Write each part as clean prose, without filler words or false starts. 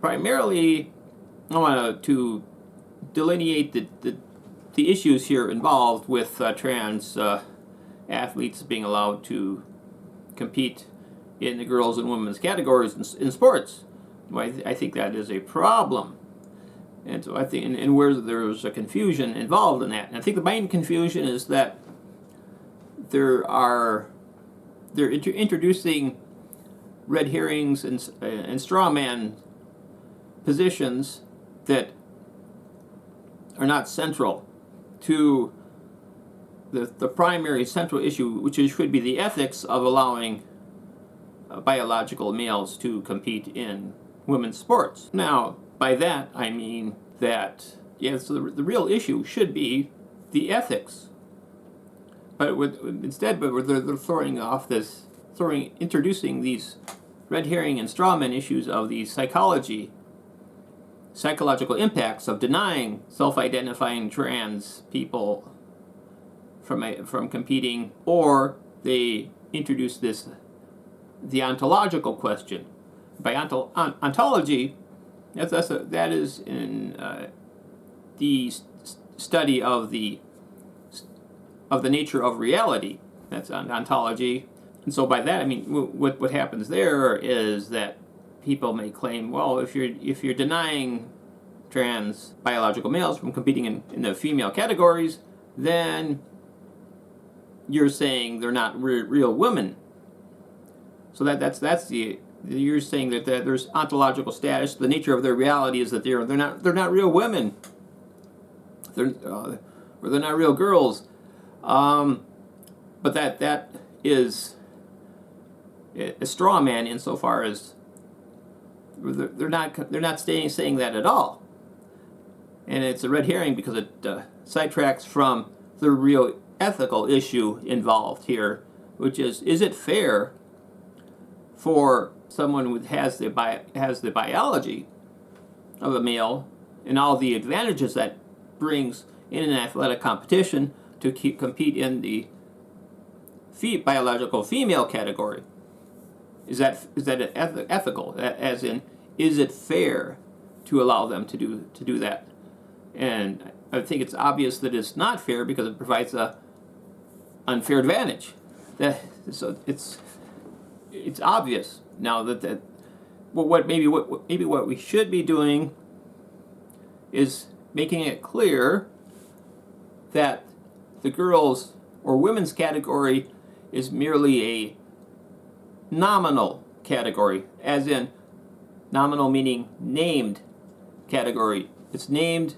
primarily, I want to delineate the issues here involved with trans athletes being allowed to compete in the girls and women's categories in sports. I think that is a problem. And so I think, and where there's a confusion involved in that. And I think the main confusion is that they're introducing red herrings and straw man positions that are not central to the primary central issue, which should be the ethics of allowing biological males to compete in women's sports. Now, by that I mean that, yes, the real issue should be the ethics. But instead, they're introducing these red herring and straw man issues of the psychological impacts of denying self-identifying trans people from competing, or they introduce the ontological question. By ontology, that is in the study of the nature of reality. That's ontology. And so by that I mean what happens there is that people may claim, well, if you're denying trans biological males from competing in the female categories, then you're saying they're not real women. So that's you're saying that there's ontological status. The nature of their reality is that they're not real women. Or they're not real girls. But that is a straw man insofar as they're not saying that at all, and it's a red herring because it sidetracks from the real ethical issue involved here, which is it fair for someone who has the biology of a male and all the advantages that brings in an athletic competition to compete in the biological female category? Is that ethical? As in, is it fair to allow them to do that? And I think it's obvious that it's not fair because it provides a unfair advantage. So it's obvious now that what we should be doing is making it clear that the girls or women's category is merely a nominal category, as in nominal meaning named category. It's named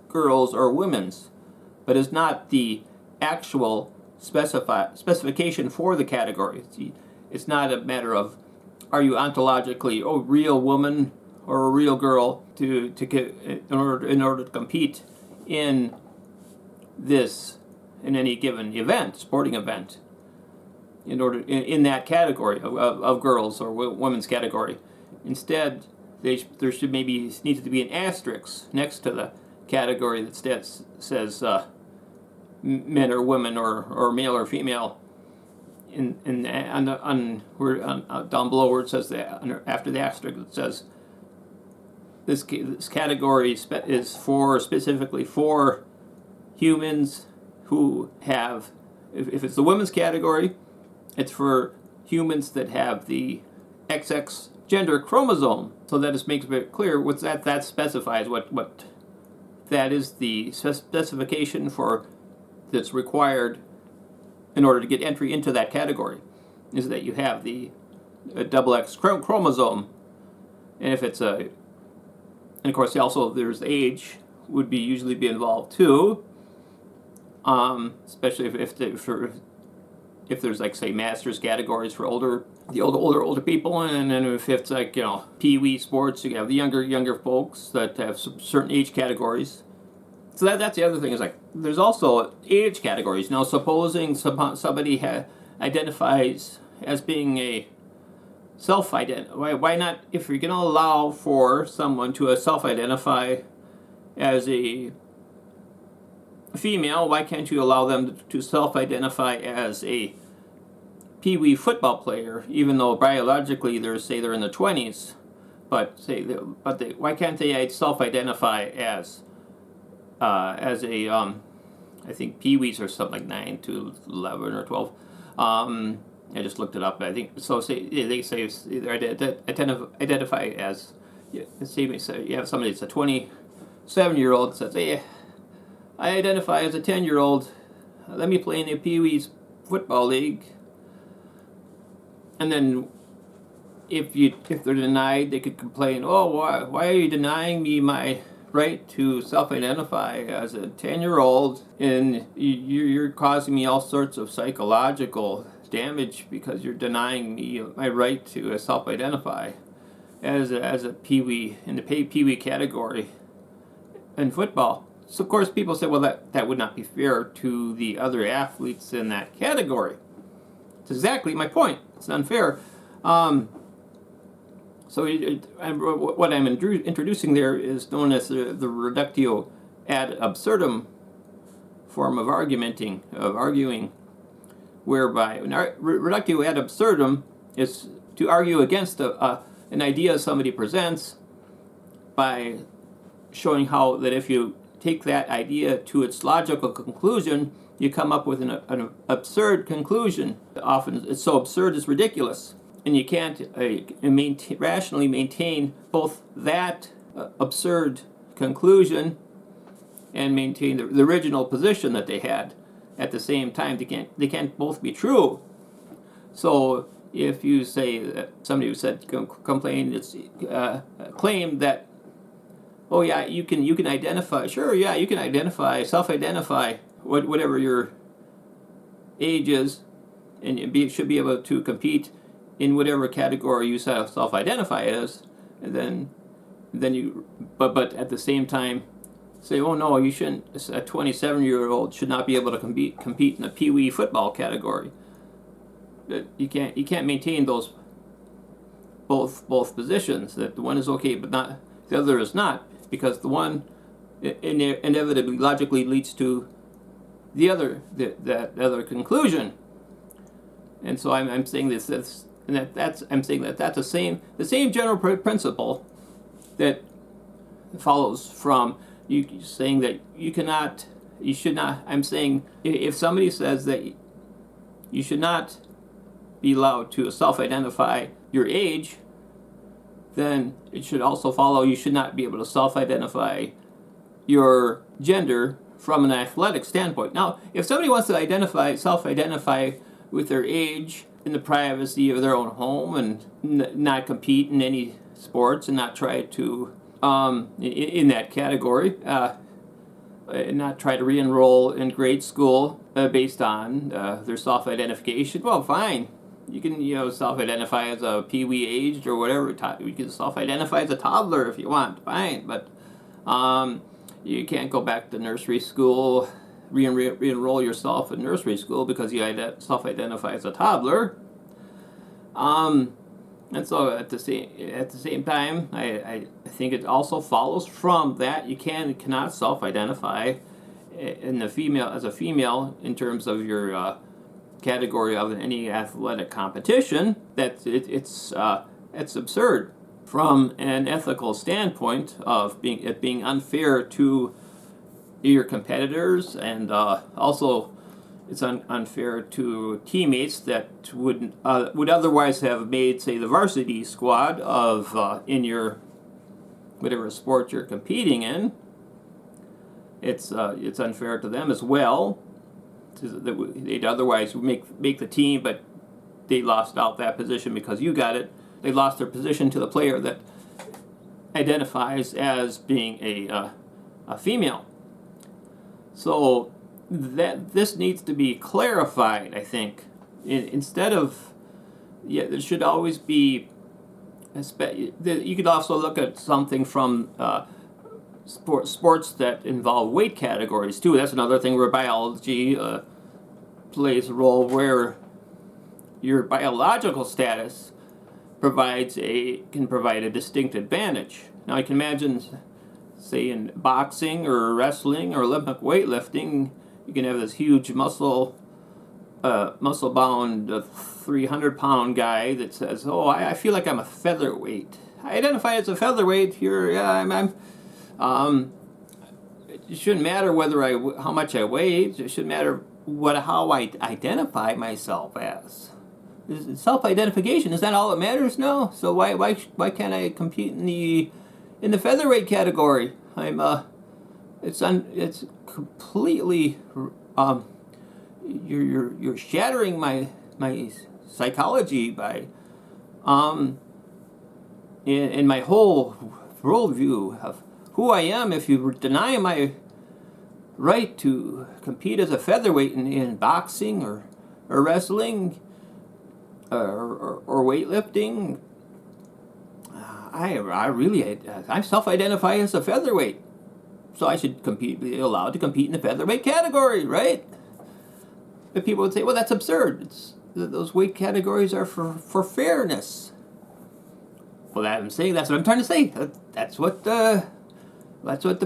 girls or women's, but it's not the actual specification for the category. It's not a matter of are you ontologically a real woman or a real girl to get in order to compete in any given event, sporting event, in that category of girls or women's category. Instead, there should needs to be an asterisk next to the category that says men or women or male or female. Down below where it says that after the asterisk it says this category is specifically for humans who have, if it's the women's category, it's for humans that have the XX gender chromosome. So that just makes it clear what that specifies, what that is the specification for that's required in order to get entry into that category, is that you have the XX chromosome. And if it's and of course also there's age would usually be involved too, especially if there's like say masters categories for older people, and then if it's like pee-wee sports, you have the younger folks that have certain age categories. So that's the other thing, is like there's also age categories. Now supposing somebody identifies as being a why not, if you're going to allow for someone to self-identify as a female, why can't you allow them to self-identify as a pee-wee football player, even though biologically they're in the 20s, but why can't they self-identify as a I think peewees or something like 9 to 11 or 12. I just looked it up. I think so. They say they identify as. Say you have somebody that's a 27-year-old says, "Hey, I identify as a 10-year-old. Let me play in the peewees football league." And then if they're denied, they could complain, "Oh, why are you denying me my right to self-identify as a 10-year-old, and you're causing me all sorts of psychological damage because you're denying me my right to self-identify as a peewee in the peewee category in football." So of course people say, well, that would not be fair to the other athletes in that category. It's exactly my point. It's unfair. So what I'm introducing there is known as the reductio ad absurdum form of arguing, whereby reductio ad absurdum is to argue against an idea somebody presents by showing how that if you take that idea to its logical conclusion, you come up with an absurd conclusion. Often it's so absurd it's ridiculous. And you can't rationally maintain both that absurd conclusion and maintain the original position that they had at the same time. They can't both be true. So if you say that somebody who said claim that, oh yeah, you can identify, sure, yeah, you can identify, self-identify whatever your age is, and should be able to compete in whatever category you self-identify as, and then you, but at the same time say, oh no, you shouldn't. A 27-year-old should not be able to compete in the peewee football category. You can't maintain those both positions. That the one is okay, but not the other is not, because the one inevitably logically leads to the other that other conclusion. And so I'm saying this. I'm saying that's the same general principle that follows from you saying that you should not. I'm saying if somebody says that you should not be allowed to self-identify your age, then it should also follow you should not be able to self-identify your gender from an athletic standpoint. Now, if somebody wants to self-identify with their age in the privacy of their own home and not compete in any sports and not try to in that category, and not try to re-enroll in grade school based on their self-identification, well, fine. You can self-identify as a peewee aged or whatever. You can self-identify as a toddler if you want, fine. But you can't go back to nursery school, re-enroll yourself in nursery school because you self-identify as a toddler. And so at the same time, I think it also follows from that you cannot self-identify as a female in terms of your category of any athletic competition. That it's absurd from an ethical standpoint of being unfair to your competitors, and also it's unfair to teammates that would otherwise have made, say, the varsity squad of in your whatever sport you're competing in. It's unfair to them as well. They'd otherwise make the team, but they lost out that position because you got it. They lost their position to the player that identifies as being a female. So that this needs to be clarified, I think. Instead of, there should always be. You could also look at something from sports that involve weight categories too. That's another thing where biology plays a role, where your biological status can provide a distinct advantage. Now I can imagine, say, in boxing or wrestling or Olympic weightlifting, you can have this huge muscle-bound 300-pound guy that says, "Oh, I feel like I'm a featherweight. identify as a featherweight. It shouldn't matter how much I weigh. It shouldn't matter how I identify myself as. Self-identification, is that all that matters? No. So why can't I compete in the featherweight category? It's completely you're shattering my psychology by in my whole worldview of who I am. If you deny my right to compete as a featherweight in boxing or wrestling or weightlifting, I self-identify as a featherweight, so I should be allowed to compete in the featherweight category, right? But people would say, well, that's absurd. Those weight categories are for fairness. Well, that's what I'm trying to say. That's what the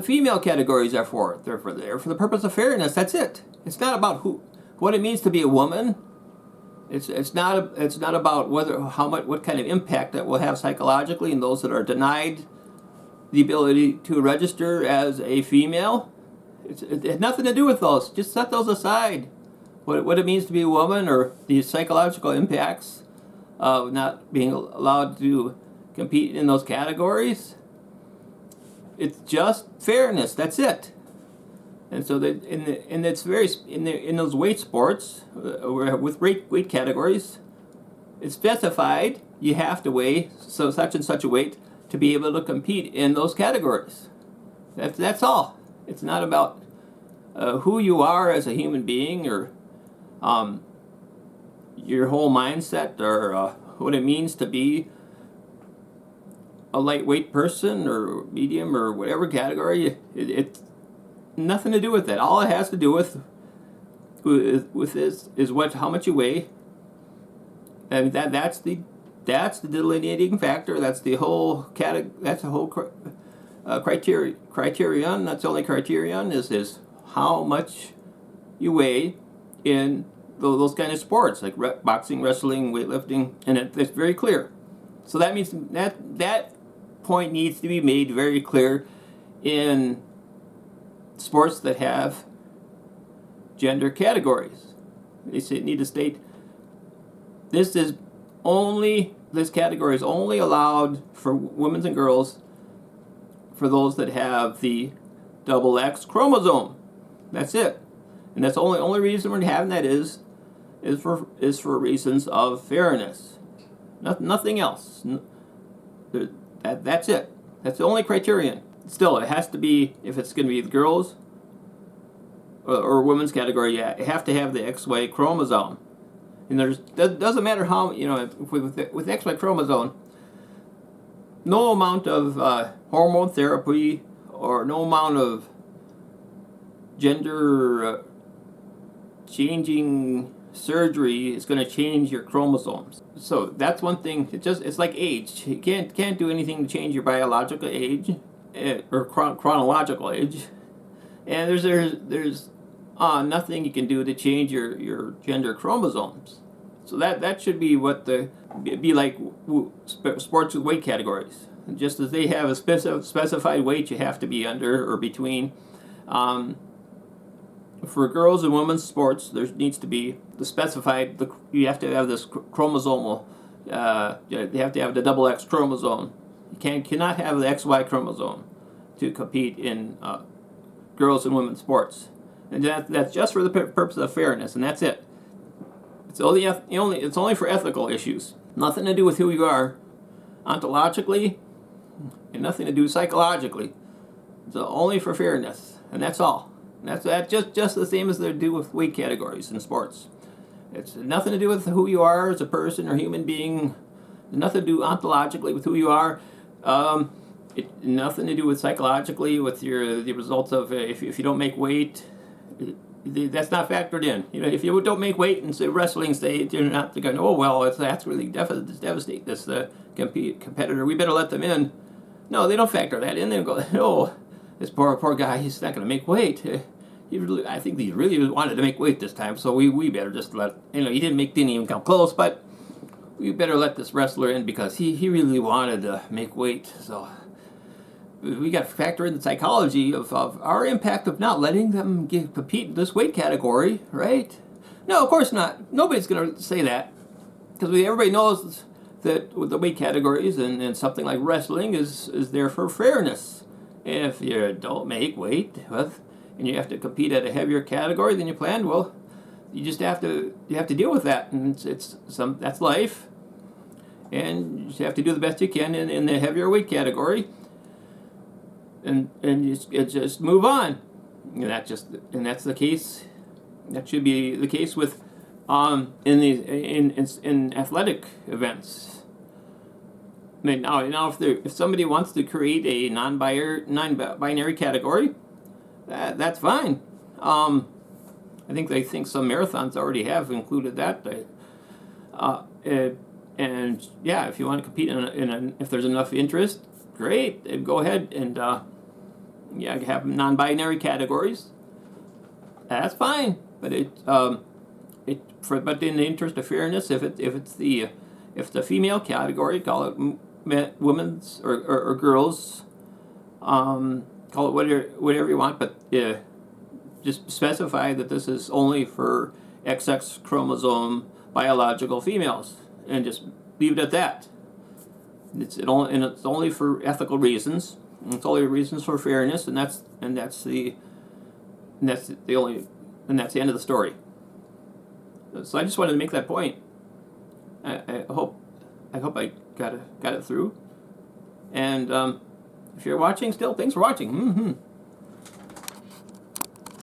female categories are for. They're for the purpose of fairness. That's it. It's not about what it means to be a woman. It's not about what kind of impact that will have psychologically in those that are denied the ability to register as a female. It has nothing to do with those. Just set those aside. What it means to be a woman, or the psychological impacts of not being allowed to compete in those categories. It's just fairness. That's it. And so that in those weight sports with weight categories, it's specified you have to weigh such and such a weight to be able to compete in those categories. That's all. It's not about who you are as a human being, or your whole mindset, or what it means to be a lightweight person or medium or whatever category. It's nothing to do with that. All it has to do with this is how much you weigh, and that's the delineating factor. That's the whole criterion. That's the only criterion is how much you weigh in those kind of sports like boxing, wrestling, weightlifting, and it's very clear. So that means that point needs to be made very clear in sports that have gender categories. They need to state this category is only allowed for women and girls for those that have the XX chromosome. That's it. And that's the only reason we're having that is for reasons of fairness. Nothing else. That's it. That's the only criterion. Still, it has to be, if it's going to be the girls or women's category, you have to have the XY chromosome. And doesn't matter how, with XY chromosome, no amount of hormone therapy or no amount of gender changing surgery is going to change your chromosomes. So that's one thing. It's like age. You can't do anything to change your biological age or chronological age, and there's nothing you can do to change your gender chromosomes. So that should be be like sports with weight categories. Just as they have a specified weight you have to be under or between. For girls and women's sports, there needs to be the specified. You have to have this chromosomal. You have to have the XX chromosome. You cannot have the XY chromosome to compete in girls and women's sports, and that's just for the purpose of fairness, and that's it. It's only for ethical issues. Nothing to do with who you are ontologically, and nothing to do psychologically. It's only for fairness, and that's all. That's just the same as they do with weight categories in sports. It's nothing to do with who you are as a person or human being. Nothing to do ontologically with who you are. Nothing to do with psychologically with the results of if you don't make weight. That's not factored in. If you don't make weight in wrestling, you're not going, oh well, that's really devastate this competitor. We better let them in. No, they don't factor that in. They go, oh, this poor guy, he's not going to make weight. I think he really wanted to make weight this time, so we better just let. He didn't even come close, but we better let this wrestler in because he really wanted to make weight. So we got to factor in the psychology of our impact of not letting them compete in this weight category, right? No, of course not. Nobody's going to say that because everybody knows that with the weight categories and something like wrestling is there for fairness. And if you don't make weight, and you have to compete at a heavier category than you planned, well, you just have to deal with that, and that's life. And you just have to do the best you can in the heavier weight category, and just move on. And that's the case. That should be the case with in athletic events. I mean, now if somebody wants to create a non-binary category, that's fine. I think some marathons already have included that. And yeah, if you want to compete if there's enough interest, great. Go ahead and have non-binary categories. That's fine. But but in the interest of fairness, if it's the female category, call it women's or girls, call it whatever you want, but just specify that this is only for XX chromosome biological females, and just leave it at that. It's only for ethical reasons. And it's only reasons for fairness, and that's the end of the story. So I just wanted to make that point. I hope I got it through. And if you're watching still, thanks for watching.